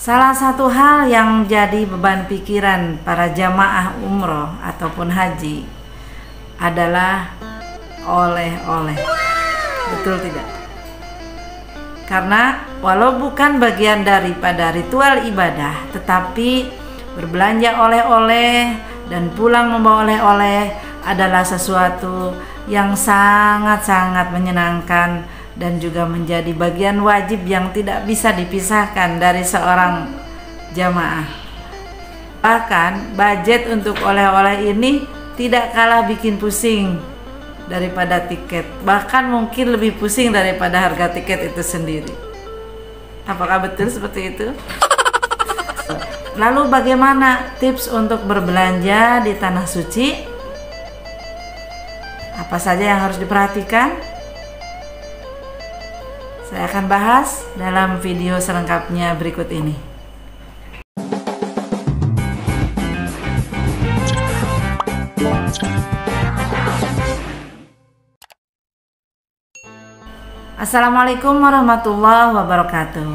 Salah satu hal yang menjadi beban pikiran para jamaah umroh ataupun haji adalah oleh-oleh. Betul tidak? Karena walau bukan bagian daripada ritual ibadah, tetapi berbelanja oleh-oleh dan pulang membawa oleh-oleh adalah sesuatu yang sangat-sangat menyenangkan dan juga menjadi bagian wajib yang tidak bisa dipisahkan dari seorang jamaah. Bahkan budget untuk oleh-oleh ini tidak kalah bikin pusing daripada tiket, bahkan mungkin lebih pusing daripada harga tiket itu sendiri. Apakah betul seperti itu? Lalu bagaimana tips untuk berbelanja di tanah suci? Apa saja yang harus diperhatikan? Saya akan bahas dalam video selengkapnya berikut ini. Assalamualaikum warahmatullahi wabarakatuh.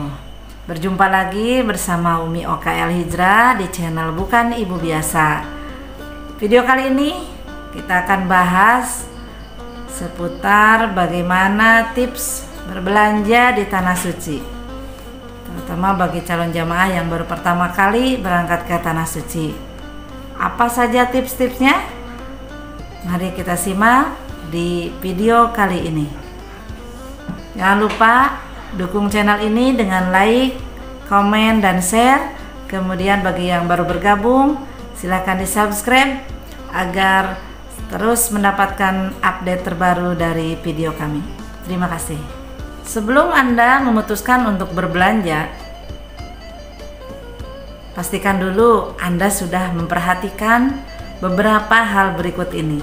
Berjumpa lagi bersama Umi OKL Hijrah di channel Bukan Ibu Biasa. Video kali ini kita akan bahas seputar bagaimana tips berbelanja di tanah suci, terutama bagi calon jamaah yang baru pertama kali berangkat ke tanah suci. Apa saja tips-tipsnya? Mari kita simak di video kali ini. Jangan lupa dukung channel ini dengan like, komen, dan share. Kemudian bagi yang baru bergabung, silakan di subscribe agar terus mendapatkan update terbaru dari video kami. Terima kasih. Sebelum Anda memutuskan untuk berbelanja, pastikan dulu Anda sudah memperhatikan beberapa hal berikut ini.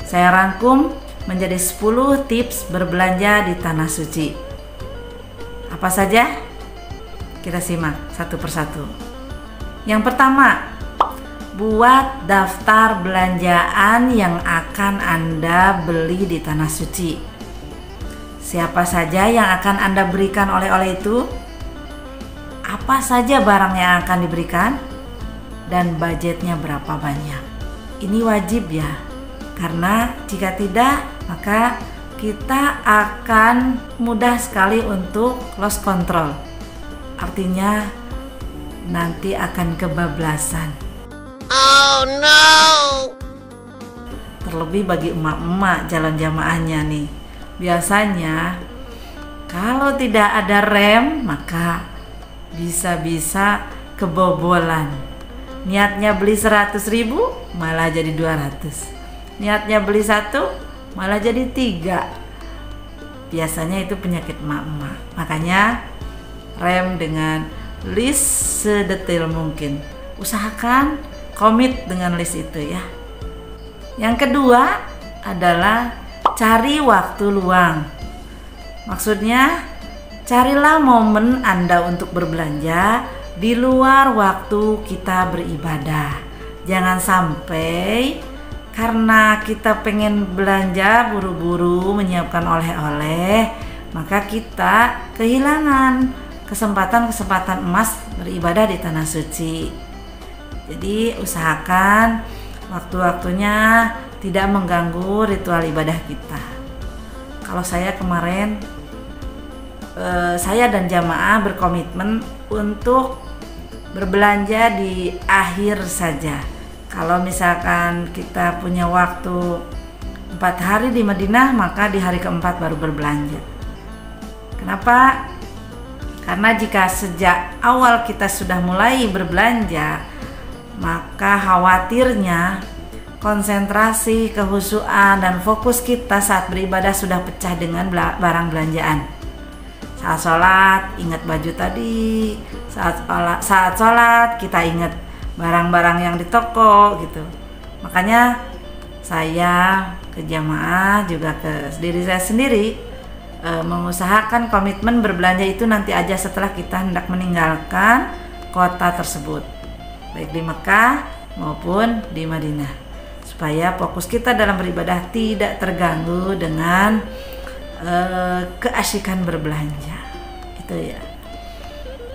Saya rangkum menjadi 10 tips berbelanja di tanah suci. Apa saja? Kita simak satu persatu. Yang pertama, buat daftar belanjaan yang akan Anda beli di tanah suci. Siapa saja yang akan Anda berikan oleh-oleh itu? Apa saja barang yang akan diberikan? Dan budgetnya berapa banyak? Ini wajib ya, karena jika tidak, maka kita akan mudah sekali untuk lost control. Artinya nanti akan kebablasan. Oh no! Terlebih bagi emak-emak jalan jamaahnya nih. Biasanya kalau tidak ada rem, maka bisa-bisa kebobolan. Niatnya beli 100.000 malah jadi 200. Niatnya beli 1 malah jadi 3. Biasanya itu penyakit emak-emak. Makanya rem dengan list sedetail mungkin. Usahakan komit dengan list itu ya. Yang kedua adalah cari waktu luang. Maksudnya, carilah momen Anda untuk berbelanja di luar waktu kita beribadah. Jangan sampai karena kita pengen belanja buru-buru menyiapkan oleh-oleh, maka kita kehilangan kesempatan-kesempatan emas beribadah di tanah suci. Jadi usahakan waktu-waktunya tidak mengganggu ritual ibadah kita. Kalau saya kemarin, saya dan jamaah berkomitmen untuk berbelanja di akhir saja. Kalau misalkan kita punya waktu 4 hari di Madinah, maka di hari keempat baru berbelanja. Kenapa? Karena jika sejak awal kita sudah mulai berbelanja, maka khawatirnya konsentrasi, kehusuan, dan fokus kita saat beribadah sudah pecah dengan barang belanjaan. Saat sholat ingat baju tadi, saat sholat kita ingat barang-barang yang di toko gitu. Makanya saya ke jamaah juga ke diri saya sendiri mengusahakan komitmen berbelanja itu nanti aja setelah kita hendak meninggalkan kota tersebut, baik di Mekah maupun di Madinah, supaya fokus kita dalam beribadah tidak terganggu dengan keasikan berbelanja. Itu ya.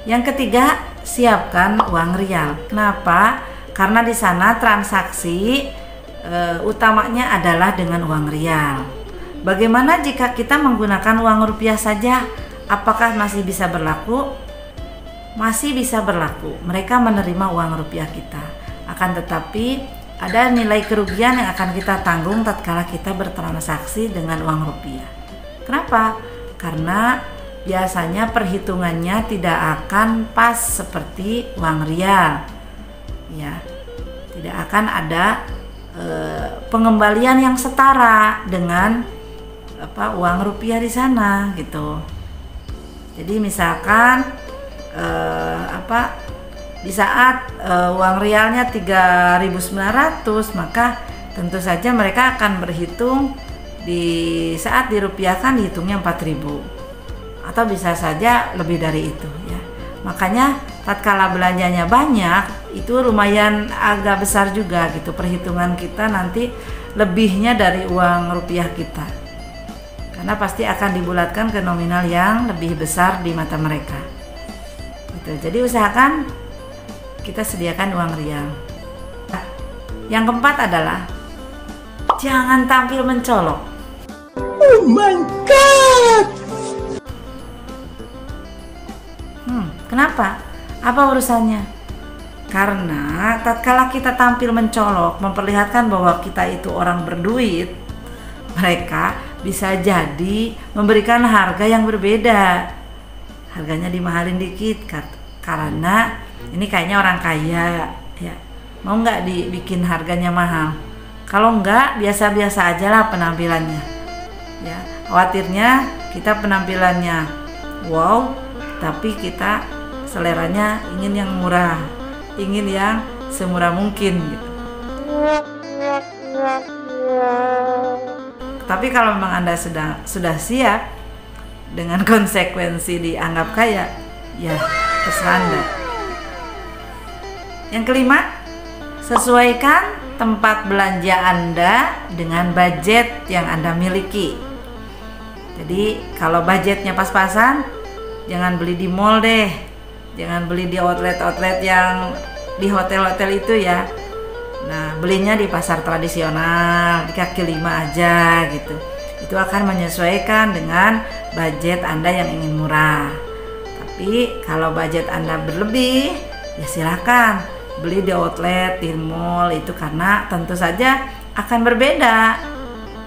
Yang ketiga, siapkan uang rial. Kenapa? Karena di sana transaksi utamanya adalah dengan uang rial. Bagaimana jika kita menggunakan uang rupiah saja? Apakah masih bisa berlaku? Masih bisa berlaku. Mereka menerima uang rupiah kita. Akan tetapi ada nilai kerugian yang akan kita tanggung tatkala kita bertransaksi dengan uang rupiah. Kenapa? Karena biasanya perhitungannya tidak akan pas seperti uang rial. Ya, tidak akan ada pengembalian yang setara dengan uang rupiah di sana gitu. Jadi misalkan di saat uang rialnya 3.900, maka tentu saja mereka akan berhitung di saat dirupiahkan dihitungnya 4.000 atau bisa saja lebih dari itu ya. Makanya tatkala belanjanya banyak itu lumayan agak besar juga gitu, perhitungan kita nanti lebihnya dari uang rupiah kita, karena pasti akan dibulatkan ke nominal yang lebih besar di mata mereka gitu. Jadi usahakan kita sediakan uang rial. Yang keempat adalah jangan tampil mencolok. Oh my god. Kenapa? Apa urusannya? Karena tatkala kita tampil mencolok, memperlihatkan bahwa kita itu orang berduit, mereka bisa jadi memberikan harga yang berbeda. Harganya dimahalin dikit karena ini kayaknya orang kaya ya. Mau nggak dibikin harganya mahal? Kalau nggak, biasa-biasa aja lah penampilannya ya. Khawatirnya kita penampilannya wow, tapi kita seleranya ingin yang murah, ingin yang semurah mungkin gitu. Tapi kalau memang Anda sudah siap dengan konsekuensi dianggap kaya, ya terserah Anda. Yang kelima, sesuaikan tempat belanja Anda dengan budget yang Anda miliki. Jadi kalau budgetnya pas-pasan, jangan beli di mall deh. Jangan beli di outlet-outlet yang di hotel-hotel itu ya. Nah, belinya di pasar tradisional, di kaki lima aja gitu. Itu akan menyesuaikan dengan budget Anda yang ingin murah. Tapi kalau budget Anda berlebih, ya silakan beli di outlet, di mall itu, karena tentu saja akan berbeda.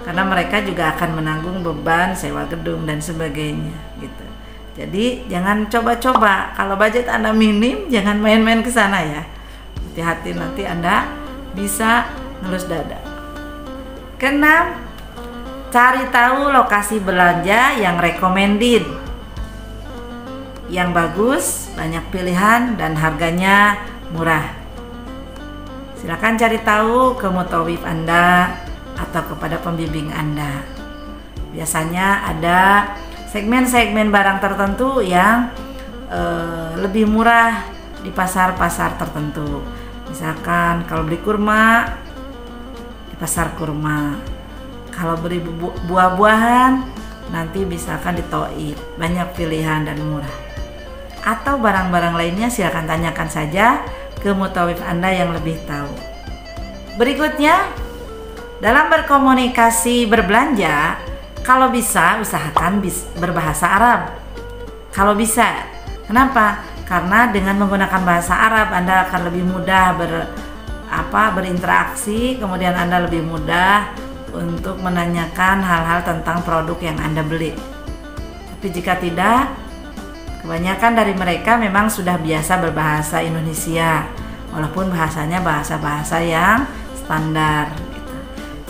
Karena mereka juga akan menanggung beban sewa gedung dan sebagainya gitu. Jadi jangan coba-coba, kalau budget Anda minim jangan main-main ke sana ya. Hati-hati, nanti Anda bisa ngelus dada. Keenam, cari tahu lokasi belanja yang recommended, yang bagus, banyak pilihan dan harganya murah. Silakan cari tahu ke mutawif Anda atau kepada pembimbing Anda. Biasanya ada segmen-segmen barang tertentu yang lebih murah di pasar-pasar tertentu. Misalkan kalau beli kurma di pasar kurma, kalau beli buah-buahan nanti misalkan di Toib, banyak pilihan dan murah. Atau barang-barang lainnya silakan tanyakan saja ke mutawif Anda yang lebih tahu. Berikutnya, dalam berkomunikasi berbelanja, kalau bisa usahakan berbahasa Arab. Kalau bisa, kenapa? Karena dengan menggunakan bahasa Arab Anda akan lebih mudah berinteraksi, kemudian Anda lebih mudah untuk menanyakan hal-hal tentang produk yang Anda beli. Tapi jika tidak, kebanyakan dari mereka memang sudah biasa berbahasa Indonesia, walaupun bahasanya bahasa-bahasa yang standar.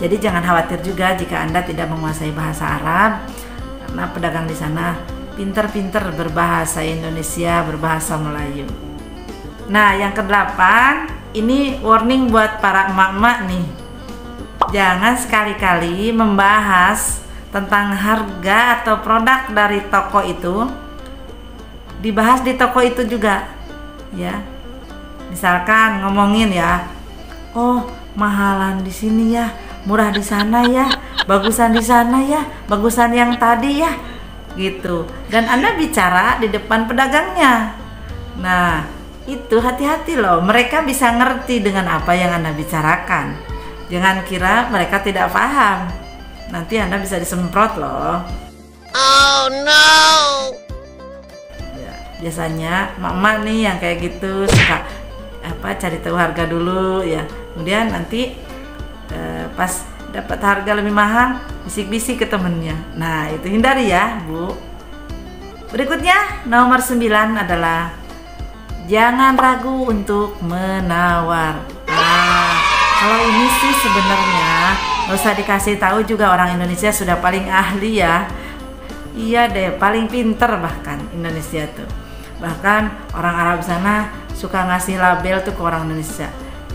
Jadi jangan khawatir juga jika Anda tidak menguasai bahasa Arab, karena pedagang di sana pinter-pinter berbahasa Indonesia, berbahasa Melayu. Nah, yang kedelapan, ini warning buat para emak-emak nih. Jangan sekali-kali membahas tentang harga atau produk dari toko itu, dibahas di toko itu juga, ya. Misalkan ngomongin ya, oh mahalan di sini ya, murah di sana ya, bagusan di sana ya, bagusan yang tadi ya, gitu. Dan Anda bicara di depan pedagangnya. Nah, itu hati-hati loh, mereka bisa ngerti dengan apa yang Anda bicarakan. Jangan kira mereka tidak paham, nanti Anda bisa disemprot loh. Oh no. Ya, biasanya mama nih yang kayak gitu suka cari tahu harga dulu ya, kemudian nanti pas dapat harga lebih mahal bisik-bisik ke temennya. Nah itu hindari ya Bu. Berikutnya nomor 9 adalah jangan ragu untuk menawar. Nah kalau ini sih sebenarnya nggak usah dikasih tahu juga, orang Indonesia sudah paling ahli ya. Iya deh, paling pinter bahkan Indonesia tuh. Bahkan orang Arab sana suka ngasih label tuh ke orang Indonesia.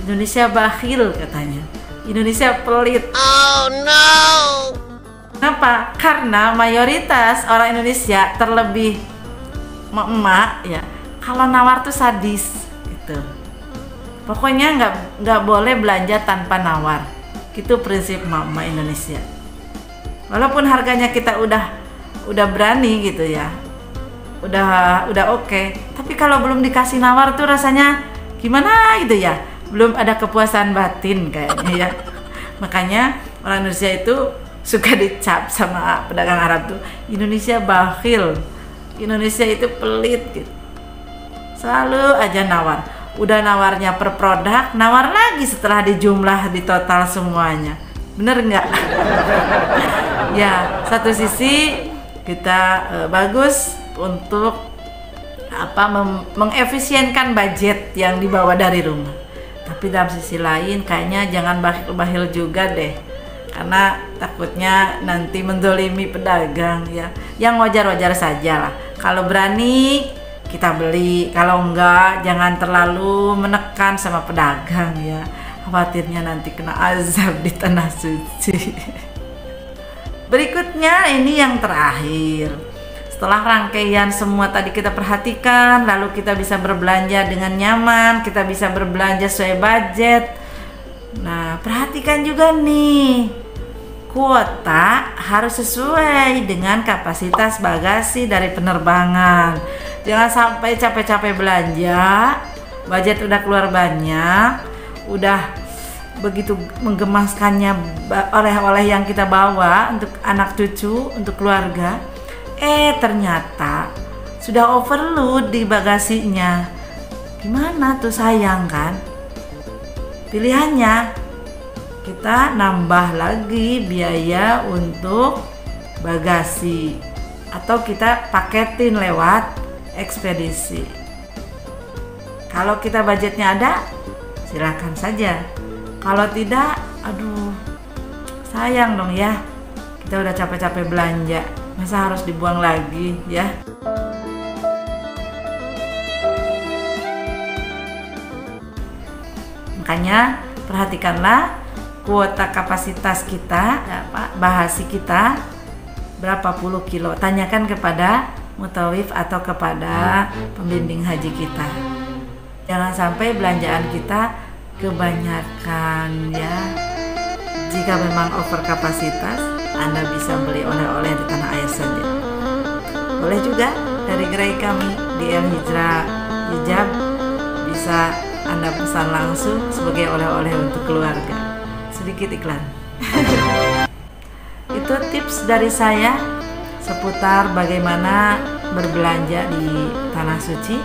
Indonesia bakhil katanya. Indonesia pelit. Oh no. Kenapa? Karena mayoritas orang Indonesia, terlebih emak-emak ya, kalau nawar tuh sadis gitu. Pokoknya nggak boleh belanja tanpa nawar. Itu prinsip emak-emak Indonesia. Walaupun harganya kita udah berani gitu ya, udah oke, tapi kalau belum dikasih nawar tuh rasanya gimana gitu ya, belum ada kepuasan batin kayaknya ya. Makanya orang Indonesia itu suka dicap sama pedagang Arab tuh, Indonesia bakhil, Indonesia itu pelit gitu. Selalu aja nawar, udah nawarnya per produk, nawar lagi setelah dijumlah di total semuanya. Bener nggak? Ya, satu sisi kita bagus untuk mengefisienkan budget yang dibawa dari rumah. Tapi dalam sisi lain kayaknya jangan bakhil-bakhil juga deh, karena takutnya nanti mendolimi pedagang ya. Yang wajar-wajar saja lah. Kalau berani kita beli, kalau enggak jangan terlalu menekan sama pedagang ya. Khawatirnya nanti kena azab di tanah suci. Berikutnya ini yang terakhir. Setelah rangkaian semua tadi kita perhatikan, lalu kita bisa berbelanja dengan nyaman, kita bisa berbelanja sesuai budget. Nah, perhatikan juga nih, kuota harus sesuai dengan kapasitas bagasi dari penerbangan. Jangan sampai capek-capek belanja, budget udah keluar banyak, udah begitu menggemaskannya oleh-oleh yang kita bawa untuk anak cucu, untuk keluarga, ternyata sudah overload di bagasinya. Gimana tuh, sayang kan? Pilihannya kita nambah lagi biaya untuk bagasi atau kita paketin lewat ekspedisi. Kalau kita budgetnya ada, silakan saja. Kalau tidak, aduh, sayang dong ya. Kita udah capek-capek belanja, masa harus dibuang lagi ya? Makanya perhatikanlah kuota kapasitas kita, bahasi kita berapa puluh kilo. Tanyakan kepada mutawif atau kepada pembimbing haji kita. Jangan sampai belanjaan kita kebanyakan ya. Jika memang over kapasitas, Anda bisa beli oleh-oleh di tanah air saja. Boleh juga dari gerai kami di El Hijrah Hijab, bisa Anda pesan langsung sebagai oleh-oleh untuk keluarga. Sedikit iklan. Itu tips dari saya seputar bagaimana berbelanja di tanah suci.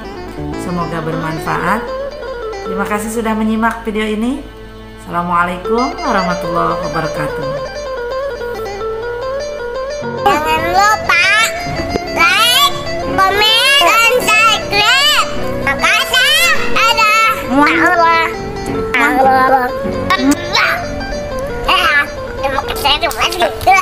Semoga bermanfaat. Terima kasih sudah menyimak video ini. Assalamualaikum warahmatullahi wabarakatuh. Jangan lupa like, comment, dan subscribe. Makasih. Allah. Terima kasih.